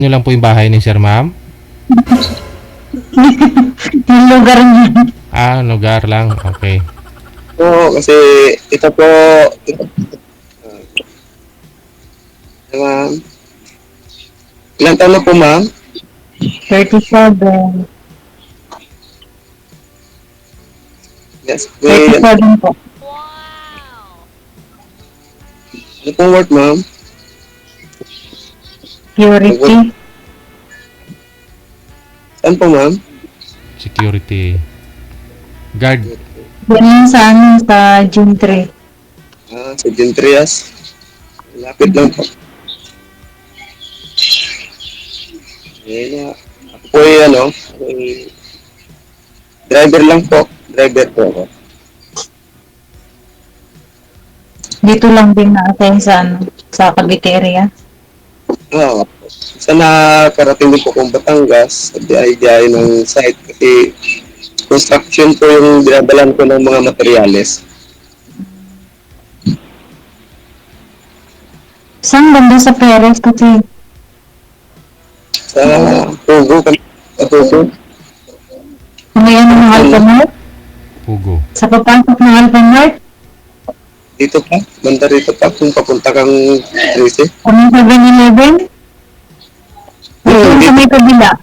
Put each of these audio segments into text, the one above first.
Nyo lang po yung bahay ni Sir Ma'am? Yung lugar niya. Lugar lang. Okay. Oo, kasi ito po, ito, ma'am. Ilang taon na po, ma'am? 37. Yes. May, 37 po. ano pong work, ma'am? Purity. Saan po, ma'am? Security. Guard. Yan yung sa Gym 3. Sa Gentrias. Lapit lang po. Ayan na. Ako po ay, driver lang po. Driver po ako. Dito lang din na-attend sa Cavite area. Oo. Sa nakarating din po kong Batangas, sa biyahe ng site, kasi construction po yung dinabalan ko ng mga materyales. Saan banda sa Perez kasi Sa Pugo, sa Pugo. may ano ng Alphamart? Pugo. Sa papasok ng Alphamart? Dito pa, banda rito pa, kung papunta kang Tracy. Kung 7-Eleven? Ito sa may kabila.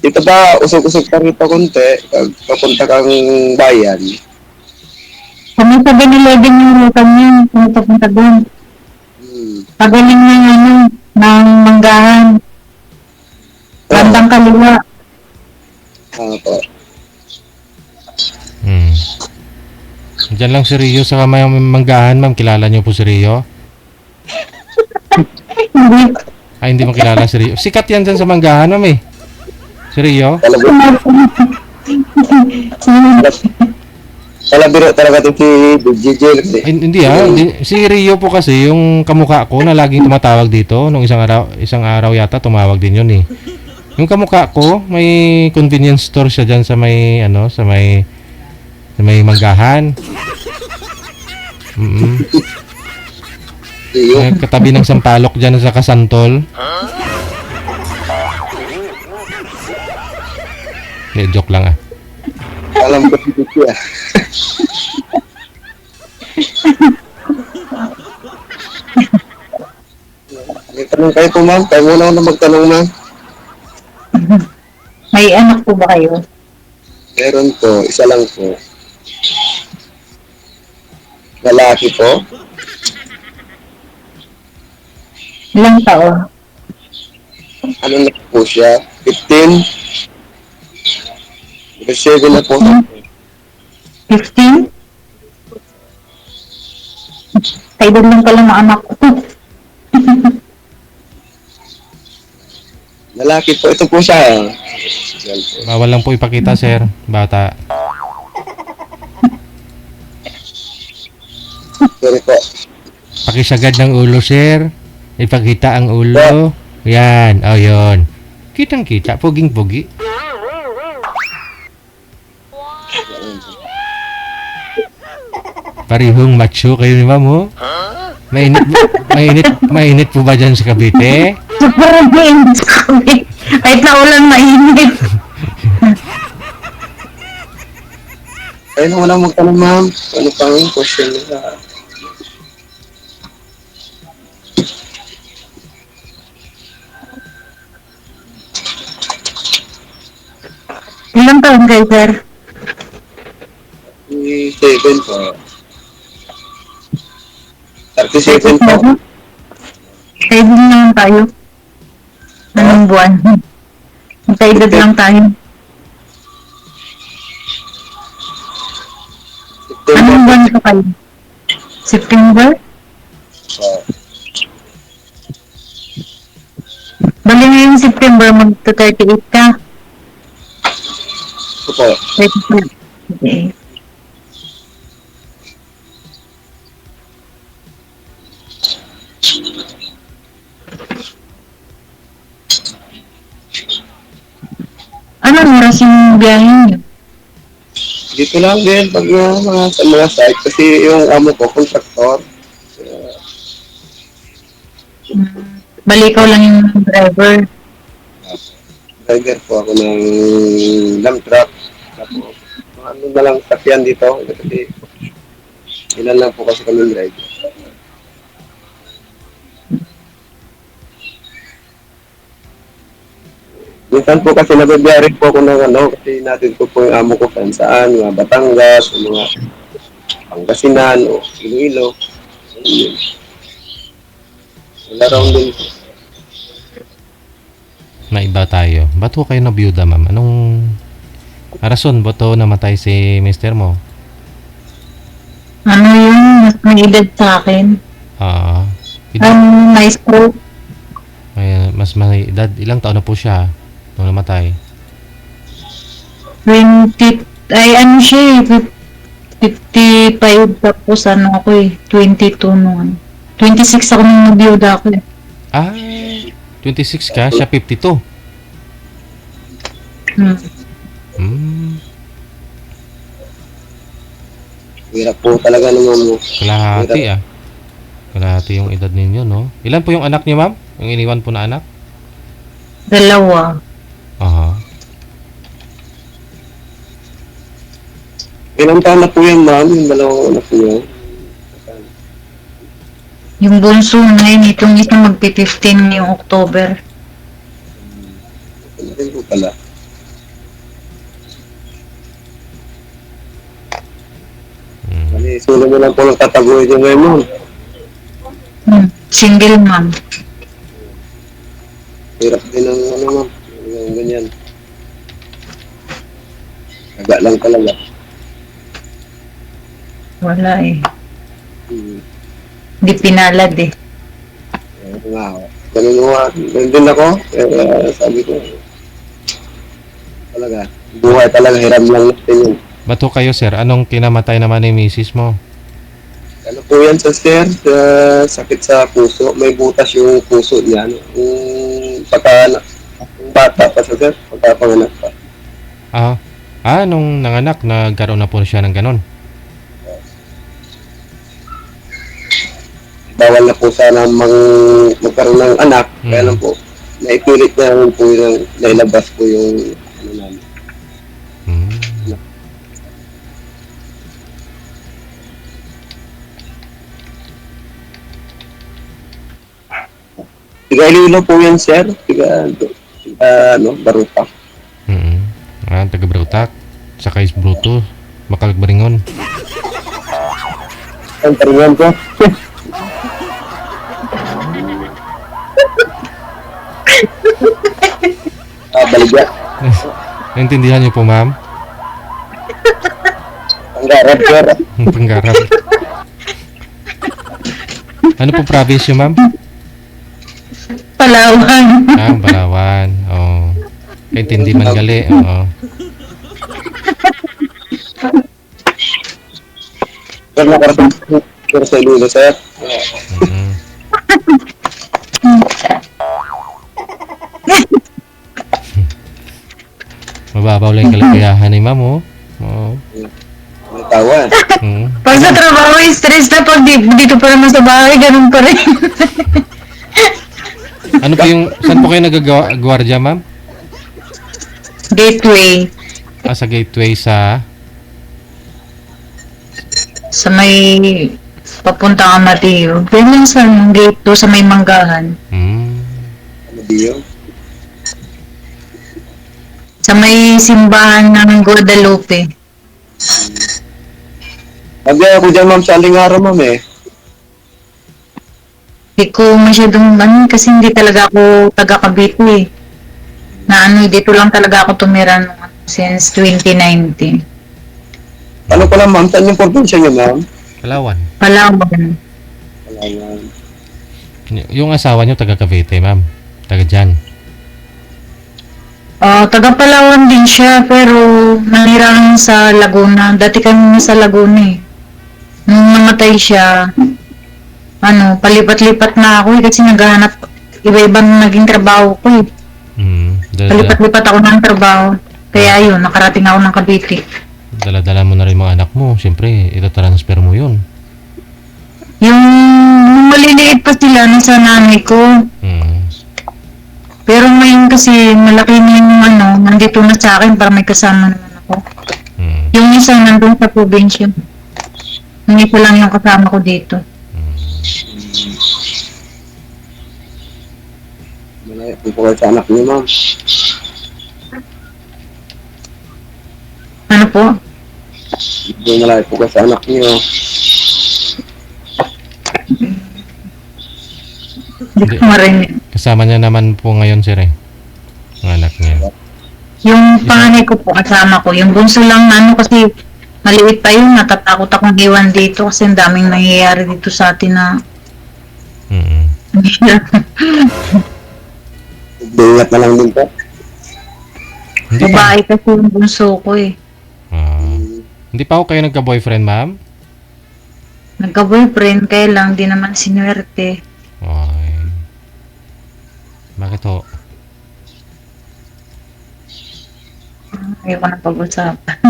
Dito ba, usog-usog ka rito konti, pag papunta kang bayan. Kung may 7-Eleven yung ruta niya, kung papunta doon. Pagaling ng Manggahan. Bandang kaliwa. Po. Diyan lang si Rio sa may Manggahan, ma'am. Kilala niyo po si Rio? Hindi. Hindi mo kilala si Rio. Sikat yan dyan sa Manggahan, ma'am eh. Si Rio? Talabiro talaga ito si DJ. Hindi si Rio po kasi yung kamukha ko na laging tumatawag dito nung isang araw yata tumawag din yun eh. Yung kamukha ko, may convenience store siya diyan sa may Manggahan. Katabi ng Sampalok diyan sa Kasantol. Joke lang ah. Alam ko si DJ ah. May tanong kayo po, ma'am. Tayo muna ako na magtanong, ma'am. May anak po ba kayo? Meron po, isa lang po. Lalaki po. Ilang taon? Ano na po siya? 15? 7 na po. 15? Kaedad lang pala ng anak ko. Lalaki po. Ito po siya. Bawal lang po ipakita, sir. Bata. Sorry po. Pakisagad ng ulo, sir. Ipakita ang ulo. Yan. Yun. Kitang-kita. Puging-pugi. Parihong macho kayo ni ma'am, oh. Mainit po ba dyan sa Cavite? Sobrang mainit kami. Kahit na ulan mainit. Ayun na wala magtanong, ma'am. Ano pang question nila? Ilang taon kayo, sir? 7 po. 37 po. Kaedad lang tayo. Anong buwan? Kaedad lang tayo. Anong buwan pa kayo? September? Bali ngayong September, magta-38 ka. Opo. 38. Okay. Anong oras yung biyahe niyo? Dito lang din pag sa mga site kasi yung amo ko, contractor. Bali, ikaw lang yung driver. Driver po ako ng dump truck. Tapos, mga ano na lang sakyan dito. Kasi, ilan lang po kasi kami driver. Minsan po kasi nagbibiyahe po ako ng ano, kasi natin po po yung amo ko saan, mga Batangas, mga Pangasinan, o Iloilo. Ayun. Wala raw din. Naiba tayo. Ba't ho kayo nabiyuda, ma'am? Anong rason ba't ho namatay si mister mo? Ano yun? Mas may edad sa akin. Ah, May stroke. mas may edad. Ilang taon na po siya nung namatay? 20, ay ano siya eh, 55 tapos ano ako eh, 22 noon. 26 ako nung nabiyuda ako eh. Ah, 26 ka, siya 52. Hmm. Hmm, Hirap po talaga naman mo. kalahati ah. Kalahati yung edad ninyo, no? Ilan po yung anak niyo, ma'am? Yung iniwan po na anak? Dalawa. Aha. Ilang taon na po yan, ma'am? Yung dalawang anak niyo. Yung bunso ngayon, itong isa magpi-15 ngayong October. Ano rin po pala. Hmm. Mali, sulo mo lang po ng tatagoy niyo ngayon, ma'am. Single mom. Hirap din ang ano, ma'am. Yung ganyan. Taga lang talaga. Wala eh. Hmm. Hindi pinalad eh. Ayun nga. Ganun nga. Ganun din ako. Kaya sabi ko, talaga, buhay talaga, hiram lang natin yun. Ba't ho kayo, sir? Anong kinamatay naman ni misis mo? Ano po yan sa sir? Sakit sa puso. May butas yung puso niya. No? Yung yung bata pa sa sir, pagkapanganak pa. Nung nanganak, nagkaroon na po siya ng ganon. Bawal na po sana magkaroon ng anak. Kaya Mm. lang po, naipilit niya naman po yung nailabas po yung ano namin. Hmm. Tiga Iloilo po yan sir. Tiga Baruta. Mm. Taga-Brautak. Saka is Bruto. Makalagbaringon. Ang taringan ko. Baligya. Naintindihan niyo po, ma'am? Ang garap sir. Panggarap. Ano po province niyo, ma'am? Palawan. Palawan. Oo. Kaintindi man gali. Oo. Sir, nakarating sir sa Iloilo sir. Mm. Mababaw lang yung kaligayahan ni ma'am, oh. Oo. May tawa. Mm. Pag sa trabaho, stress na. Pag dito pa naman sa bahay, ganun pa rin. Ano po yung, saan po kayo nagagawardya, ma'am? Gateway. Sa gateway sa... Sa may papunta ka Mateo. Ganyan sa gate 2 sa may Manggahan. Ano diyo? Sa may simbahan ng Guadalupe. Nagaya ako dyan ma'am sa Alingaro ma'am eh. Hindi ko masyadong kasi hindi talaga ako taga Cavite eh. Na dito lang talaga ako tumira since 2019. Ano pala ma'am? Saan yung probinsya niyo ma'am? Palawan. Palawan. Palawan. Yung asawa niyo taga Cavite, ma'am. Taga dyan. Taga Palawan din siya pero nanira lang sa Laguna. Dati kami sa Laguna eh. Nung namatay siya, palipat-lipat na ako eh kasi naghahanap iba-ibang naging trabaho ko eh. Palipat-lipat ako ng trabaho. Kaya yun, nakarating ako ng Cavite. Dala-dala mo na rin mga anak mo. Siyempre, ito-transfer mo yun. Yung maliliit pa sila nasa nanay ko. Pero ngayon kasi malaki na yung nandito na sa akin para may kasama naman ako. Yung isa nandun sa probinsya. Yung isa lang yung kasama ko dito. Malayo po kayo sa anak niyo, ma'am. Ano po? Malayo po kayo sa anak niyo. Hindi ko marinig. Kasama niya naman po ngayon sir eh. Ang anak niya. Yung panganay ko po kasama ko. Yung bunso lang kasi maliit pa yun. Natatakot akong iwan dito kasi ang daming nangyayari dito sa atin na Ingat na lang din po. Hindi pa. babae kasi yung bunso ko eh. Hindi pa ako kayo nagka-boyfriend, ma'am? Nagka-boyfriend kaya lang di naman sinuwerte. Ay. Bakit ho? Ayaw ko na pag-usapan.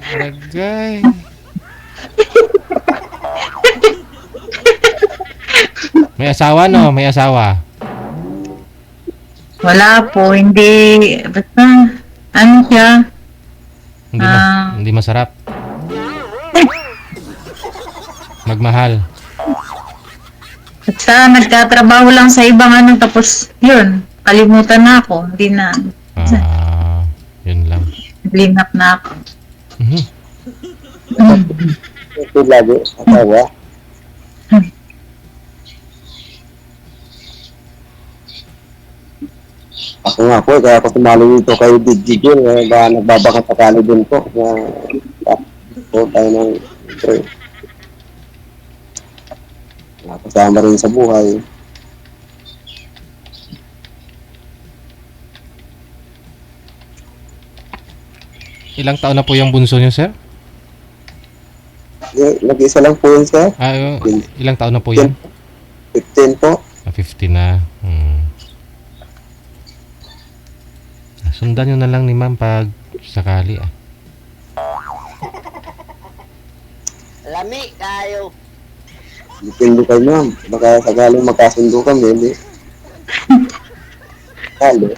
Aragay. May asawa no? May asawa. Wala po, hindi. Basta, siya? Hindi masarap. Magmahal. Basta nagtatrabaho lang sa ibang tapos yun, kalimutan na ako. Hindi na, Yun lang. linak na ako. Ito lagi, asawa. Ako nga po, kaya ako sumali dito kay Digigil, nagbabaka sakali din po. Po tayo ng kasama rin sa buhay. Ilang taon na po yung bunso niyo, sir? Nag-isa lang po yun, sir. Ilang taon na po yan? 15 po. 15 na. Sundan nyo na lang ni ma'am pag sakali Lami kayo. Depende kayo, ma'am. Baka sakaling magkasundo kami, hindi. Halo.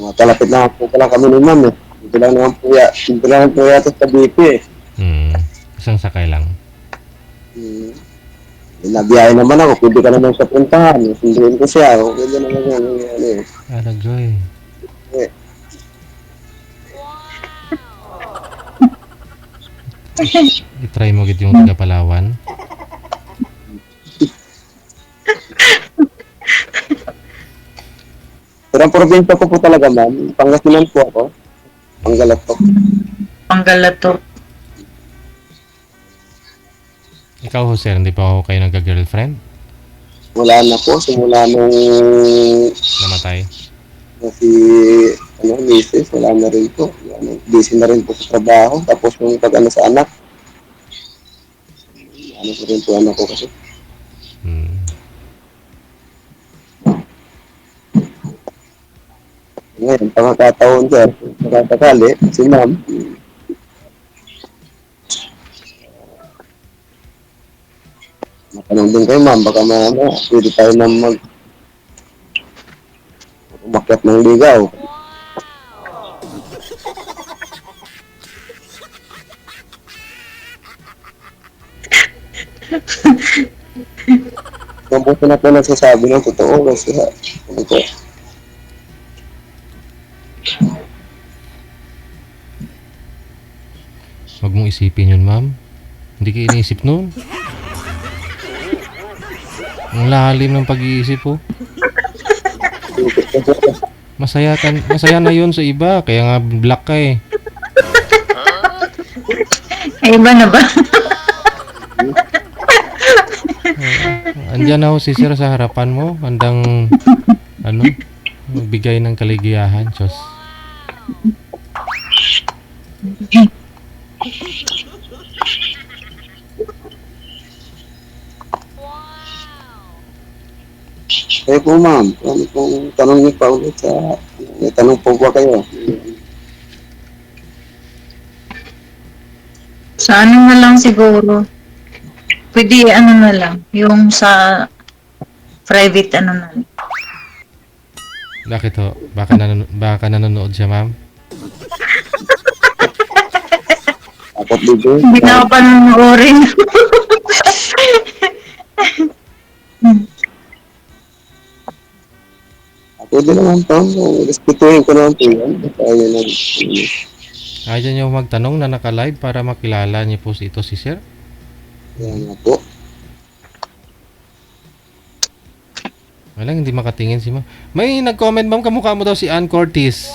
Matalapit na po pala kami ni ma'am eh. Dito lang naman po yata sa BP eh. Isang sakay lang. Nabiyahe naman ako, pwede ka naman sa puntahan. Sunduin ko siya, pwede naman yan. Aragay. I-try mo git yung taga Palawan. Pero ang probinsya ko po talaga, ma'am. Pangasinan po ako. Panggalatok. Panggalatok. Ikaw, Jose, hindi pa ako kayo nagka-girlfriend? Wala na po. Simula nung Namatay? si misis, wala na rin po. Busy na rin po sa trabaho. Tapos yung sa anak. Ko rin po anak ko kasi. Ngayon, pangkataon sir, nakakakali, si ma'am. Matanong din kayo ma'am, baka pwede tayo na umakyat ng ligaw. Mabuti na po nagsasabi ng totoo kasi ano po. Huwag mong isipin yun, ma'am. Hindi ka iniisip nun. Ang lalim ng pag-iisip po. Masaya na yun sa iba, kaya nga black ka eh. Ay, iba na ba? Andyan ako si sir sa harapan mo, handang magbigay ng kaligayahan, Diyos. Kayo po ma'am, ano pong tanong niyo pa ulit may tanong po ba kayo? Sa na lang siguro. Pwede ano na lang, yung sa private ano na lang. Bakit ho? Baka nanonood siya, ma'am? Dapat dito. Hindi na ako panonoorin. Pwede naman po. Respetuhin ko naman po yan. Kaya na. Ayaw niyo magtanong na naka-live para makilala niyo po ito si sir? Yan nga po. Walang hindi makatingin si ma'am. May nag-comment, ma'am, kamukha mo daw si Ann Curtis.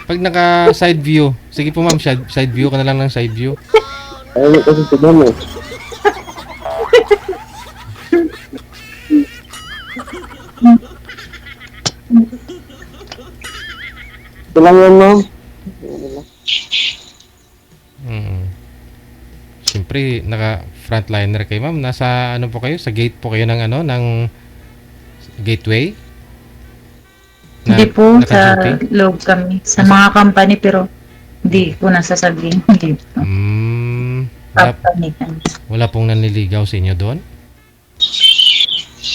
Pag naka side view. Sige po, ma'am, side view ka na lang ng side view. Ayaw kasi si ma'am eh. Ito lang yan, ma'am. Siyempre, naka frontliner kayo, ma'am. Nasa ano po kayo? Sa gate po kayo ng ano, ng gateway? Hindi po, sa naka-duty? loob kami. Sa mga company, pero hindi ko nasasabihin. Hindi po. Company kami. Wala pong nanliligaw sa inyo doon?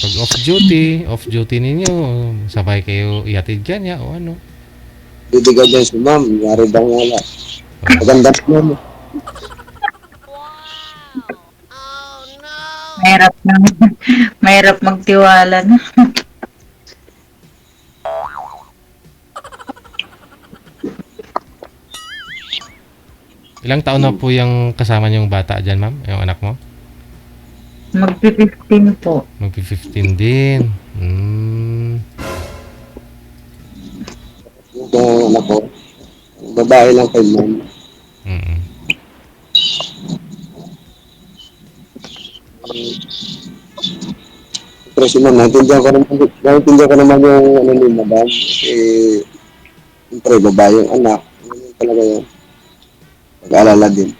Pag off duty ninyo, sabay kayo ihatid kanya o ano? Bibigan dyan si ma'am. Yari bang wala. Maganda po ma'am. Mahirap na. Mahirap magtiwala na. Ilang taon na po yung kasama niyong bata dyan, ma'am? Yung anak mo? Magpi-15 po. Magpi-15 din. Yung anak ko. Babae lang kay ma'am. Mm. Pero si ma'am, naintindihan ko naman yung ano ni madam. Eh, siyempre, babae yung anak. Ano talaga yun? Pag-alala din.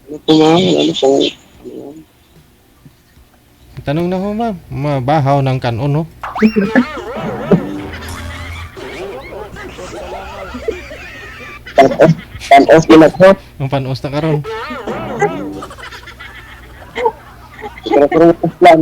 Ano po ma'am? Ano po? Tanong na ho, ma'am. Mabahaw ng kanon, no? Pan-off din ako. Ang panos na karon. Pero ito plan.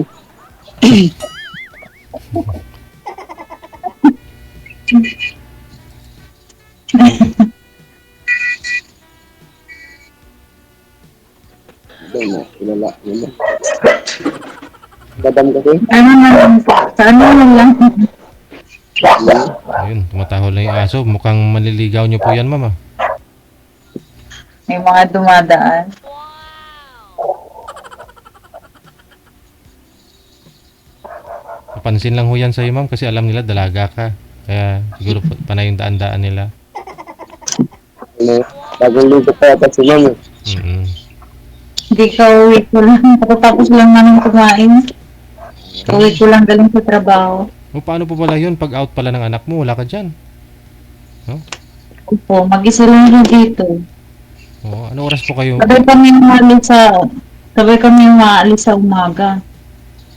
Doon na, kilala. Yun. Madam kasi. Ano na lang po. Sa ano na lang. Ayun, tumatahol na yung aso. Mukhang manliligaw niyo po yan, ma'am. May mga dumadaan. Napansin lang ho yan sa'yo, ma'am, kasi alam nila dalaga ka. Kaya siguro panay yung daan-daan nila. Ano, bagong ligo pa yata si ma'am. Mm-mm. Hindi ka uwi ko lang. Tapos lang namin kumain. Uwi ko lang galing sa trabaho. O paano po pala yun? Pag out pala ng anak mo, wala ka dyan. Opo, mag-isa lang rin dito. O, ano oras po kayo? Sabay kami umaalis sa umaga.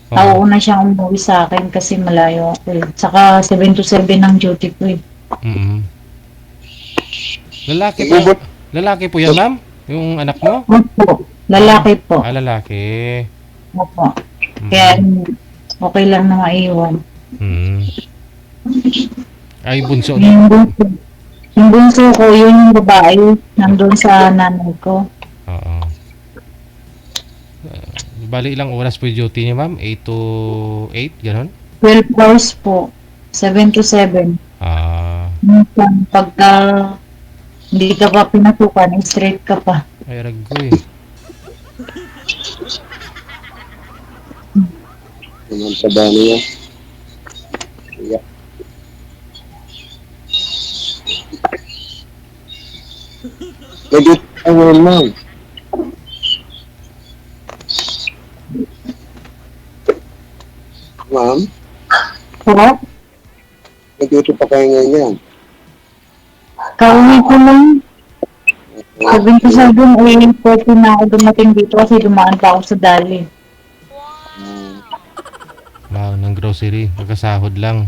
Oo. Nauuna siyang umuwi sa akin kasi malayo ako eh. Saka 7 to 7 ang duty ko eh. Mm-mm. Lalaki po yan, ma'am? Yung anak mo? Opo, lalaki po. Ah, lalaki. Opo. Kaya okay lang na maiwan. Mm. Ay, bunso. Yung bunso ko, yun yung babae. Nandun sa nanay ko. Oo. Bali, ilang oras po yung duty niyo, ma'am? 8 to 8, gano'n? 12 hours po. 7 to 7. Ah, Minsan, pagka hindi ka pa pinatukan, straight ka pa. ay, ragoy. Naman trabaho niya. Yeah. Nag-it ang ngayon, ma'am. Ma'am? Sarap. Nag-duty pa kayo ngayon yan. Kauwi ko lang. Sabi ko sa doon, ay, pwede na ako dumating dito kasi dumaan pa ako sa Dali. Wow, ng grocery. Magkasahod lang.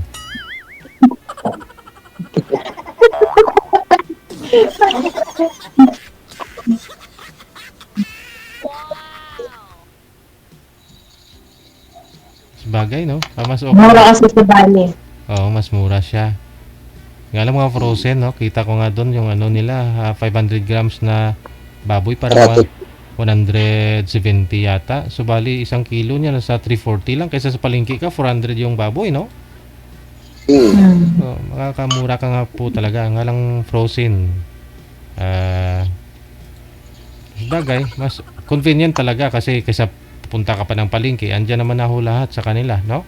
Sabagay, no? Mas okay. Mura kasi sa Dali. Oo, mas mura siya. Nga lang mga frozen, no? Kita ko nga doon yung ano nila, 500 grams na baboy para Ratot. 170 yata. So, bali, isang kilo niya nasa 340 lang. Kaysa sa palengke ka, 400 yung baboy, no? So, makakamura ka nga po talaga. Nga lang frozen. Bagay, mas convenient talaga kasi kaysa pupunta ka pa ng palengke, andyan naman na ho lahat sa kanila, no?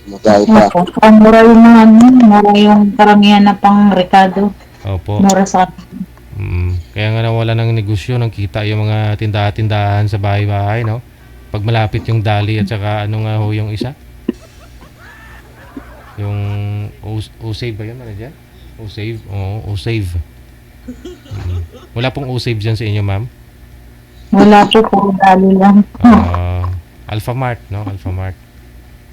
Magkao pa. Opo. Ang mura yung mga ano, mura yung karamihan na pang rekado. Opo. Mura sa Kaya nga nawala ng negosyo, ng kita yung mga tindahan-tindahan sa bahay-bahay, no? Pag malapit yung Dali at saka ano nga ho yung isa? Yung O-Save ba yun, manager? O-Save? Oo, O-Save. Wala pong O-Save dyan sa inyo, ma'am? Wala po, puro Dali lang. Alpha Mart, no? Alpha Mart.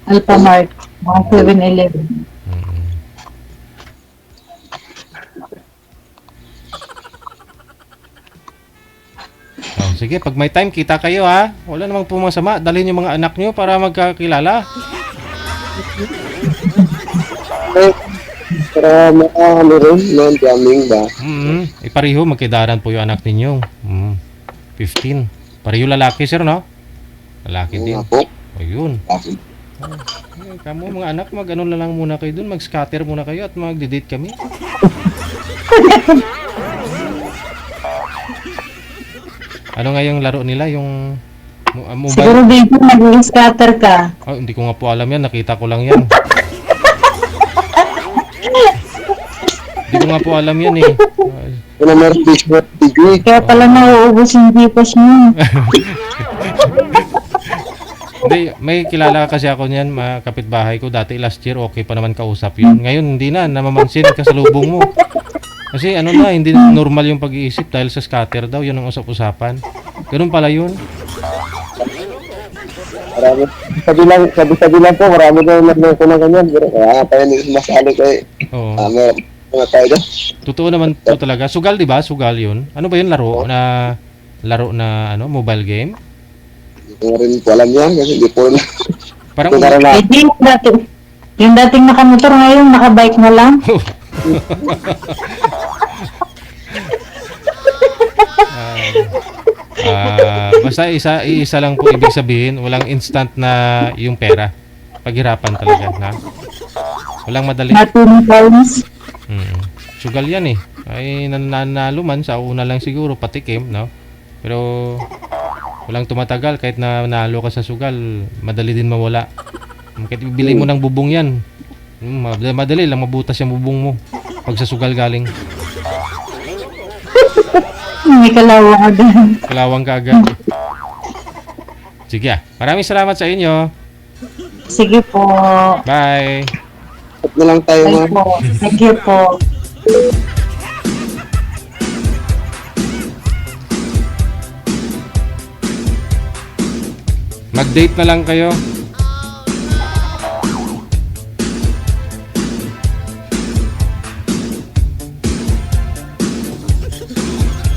Alphamart, mga 7-Eleven. Oh, sige, pag may time, kita kayo ha. Wala namang pumasama. Dalhin yung mga anak nyo para magkakilala. Para ano rin, non-jamming ba? Ipareho, magkidaran po yung anak ninyo. 15. Pareho lalaki, sir, no? Lalaki din. Ako. Ayun. Bakit? Kamu mga anak, mag-ano na lang muna kayo dun. Mag-scatter muna kayo at mag-date kami. Ano nga yung laro nila? Yung Siguro mobile? dito nag-scatter ka. Oh, hindi ko nga po alam yan. Nakita ko lang yan. Hindi ko nga po alam yan eh. Kung meron Facebook degree. Kaya pala nauubos yung Gcash mo. Hindi, may kilala kasi ako niyan, mga kapitbahay ko. Dati last year, okay pa naman kausap yun. Ngayon, hindi na. Namamansin kasalubong mo. Kasi ano na, hindi normal yung pag-iisip dahil sa scatter daw. Yun ang usap-usapan. Ganun pala yun. Marami. Sabi lang po, marami na nagloko na ganyan. Pero kaya pa yun, masali ko eh. Oo. Meron mga tayo dyan. Totoo naman po talaga. Sugal, di ba? Sugal yun. Ano ba yun? Laro na ano, mobile game? Hindi ko rin po alam yan kasi hindi po rin. Parang Ito na rin na. Hindi, yung dating nakamotor ngayon, nakabike na lang. Basta isa lang po ibig sabihin, walang instant na yung pera. Paghirapan talaga, na. Walang madali. Natin times. Sugal yan eh. Ay nanalo man sa una lang siguro patikim, no? Pero walang tumatagal kahit na nalo ka sa sugal, madali din mawala. Kahit ibili mo ng bubong yan, madali lang mabutas yung bubong mo pag sa sugal galing. May kalawang agad. Kalawang ka agad. Sige maraming salamat sa inyo. Sige po. Bye. At na lang tayo Thank mga. po. Thank you po. Mag-date na lang kayo.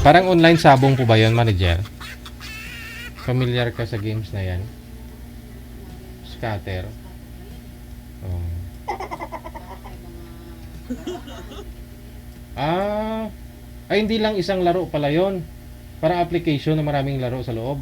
Parang online sabong po ba yun, manager? Familiar ka sa games na yan? Scatter. Oh. Ay hindi lang isang laro pala yon. Parang application na maraming laro sa loob.